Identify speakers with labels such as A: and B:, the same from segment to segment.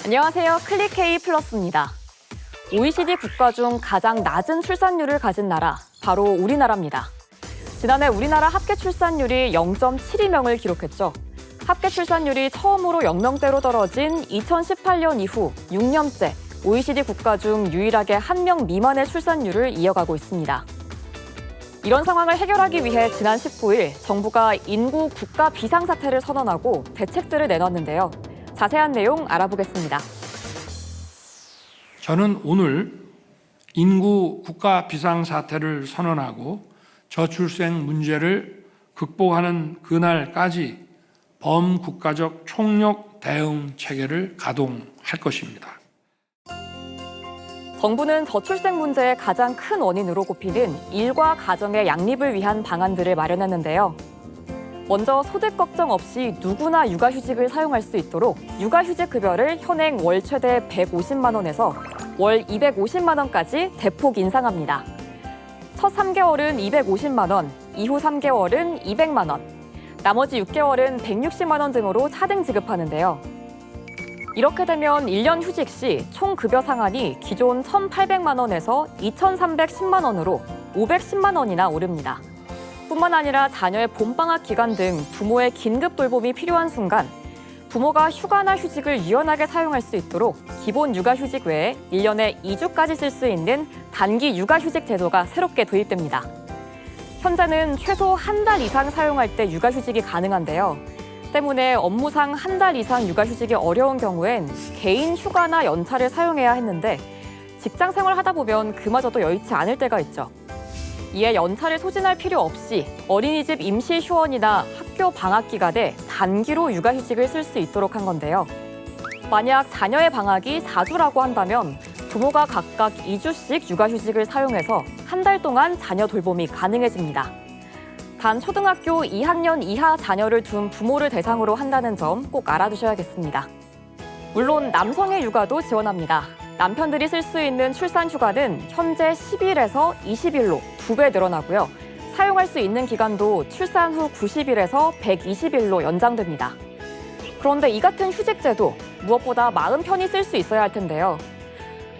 A: 안녕하세요. 클릭K 플러스입니다. OECD 국가 중 가장 낮은 출산율을 가진 나라, 바로 우리나라입니다. 지난해 우리나라 합계 출산율이 0.72명을 기록했죠. 합계 출산율이 처음으로 0명대로 떨어진 2018년 이후 6년째 OECD 국가 중 유일하게 1명 미만의 출산율을 이어가고 있습니다. 이런 상황을 해결하기 위해 지난 19일 정부가 인구 국가 비상사태를 선언하고 대책들을 내놨는데요. 자세한 내용 알아보겠습니다.
B: 저는 오늘 인구 국가 비상사태를 선언하고 저출생 문제를 극복하는 그날까지 범국가적 총력 대응 체계를 가동할 것입니다.
A: 정부는 저출생 문제의 가장 큰 원인으로 꼽히는 일과 가정의 양립을 위한 방안들을 마련했는데요. 먼저 소득 걱정 없이 누구나 육아휴직을 사용할 수 있도록 육아휴직 급여를 현행 월 최대 150만 원에서 월 250만 원까지 대폭 인상합니다. 첫 3개월은 250만 원, 이후 3개월은 200만 원, 나머지 6개월은 160만 원 등으로 차등 지급하는데요. 이렇게 되면 1년 휴직 시 총 급여 상한이 기존 1,800만 원에서 2,310만 원으로 510만 원이나 오릅니다. 뿐만 아니라 자녀의 봄방학 기간 등 부모의 긴급 돌봄이 필요한 순간 부모가 휴가나 휴직을 유연하게 사용할 수 있도록 기본 육아휴직 외에 1년에 2주까지 쓸 수 있는 단기 육아휴직 제도가 새롭게 도입됩니다. 현재는 최소 한 달 이상 사용할 때 육아휴직이 가능한데요. 때문에 업무상 한 달 이상 육아휴직이 어려운 경우엔 개인 휴가나 연차를 사용해야 했는데 직장 생활을 하다 보면 그마저도 여의치 않을 때가 있죠. 이에 연차를 소진할 필요 없이 어린이집 임시 휴원이나 학교 방학 기간에 단기로 육아휴직을 쓸 수 있도록 한 건데요. 만약 자녀의 방학이 4주라고 한다면 부모가 각각 2주씩 육아휴직을 사용해서 한 달 동안 자녀 돌봄이 가능해집니다. 단 초등학교 2학년 이하 자녀를 둔 부모를 대상으로 한다는 점 꼭 알아두셔야겠습니다. 물론 남성의 육아도 지원합니다. 남편들이 쓸 수 있는 출산 휴가는 현재 10일에서 20일로 2배 늘어나고요. 사용할 수 있는 기간도 출산 후 90일에서 120일로 연장됩니다. 그런데 이 같은 휴직제도 무엇보다 마음 편히 쓸 수 있어야 할 텐데요.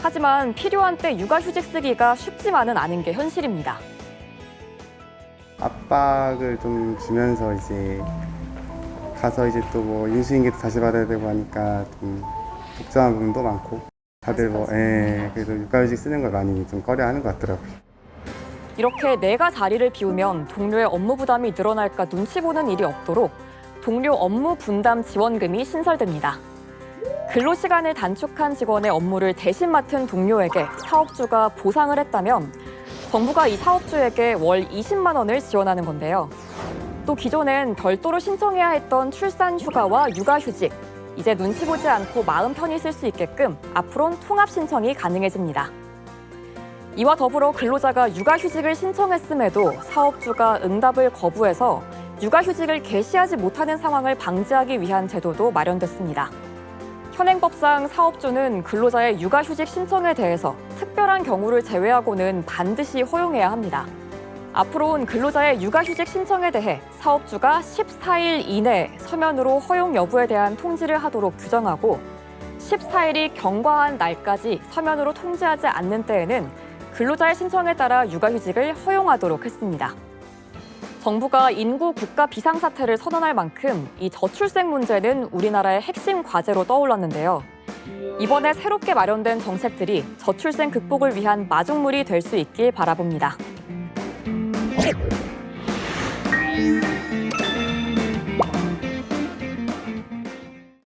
A: 하지만 필요한 때 육아휴직 쓰기가 쉽지만은 않은 게 현실입니다.
C: 압박을 좀 주면서 이제 가서 이제 또 뭐 인수인계도 다시 받아야 되고 하니까 좀 복잡한 부분도 많고 다들 그래서 육아휴직 쓰는 걸 많이 좀 꺼려하는 것 같더라고요.
A: 이렇게 내가 자리를 비우면 동료의 업무 부담이 늘어날까 눈치 보는 일이 없도록 동료 업무 분담 지원금이 신설됩니다. 근로시간을 단축한 직원의 업무를 대신 맡은 동료에게 사업주가 보상을 했다면 정부가 이 사업주에게 월 20만 원을 지원하는 건데요. 또 기존엔 별도로 신청해야 했던 출산 휴가와 육아휴직, 이제 눈치 보지 않고 마음 편히 쓸 수 있게끔 앞으로는 통합 신청이 가능해집니다. 이와 더불어 근로자가 육아휴직을 신청했음에도 사업주가 응답을 거부해서 육아휴직을 개시하지 못하는 상황을 방지하기 위한 제도도 마련됐습니다. 현행법상 사업주는 근로자의 육아휴직 신청에 대해서 특별한 경우를 제외하고는 반드시 허용해야 합니다. 앞으로는 근로자의 육아휴직 신청에 대해 사업주가 14일 이내 서면으로 허용 여부에 대한 통지를 하도록 규정하고 14일이 경과한 날까지 서면으로 통지하지 않는 때에는 근로자의 신청에 따라 육아휴직을 허용하도록 했습니다. 정부가 인구 국가 비상사태를 선언할 만큼 이 저출생 문제는 우리나라의 핵심 과제로 떠올랐는데요. 이번에 새롭게 마련된 정책들이 저출생 극복을 위한 마중물이 될 수 있길 바라봅니다.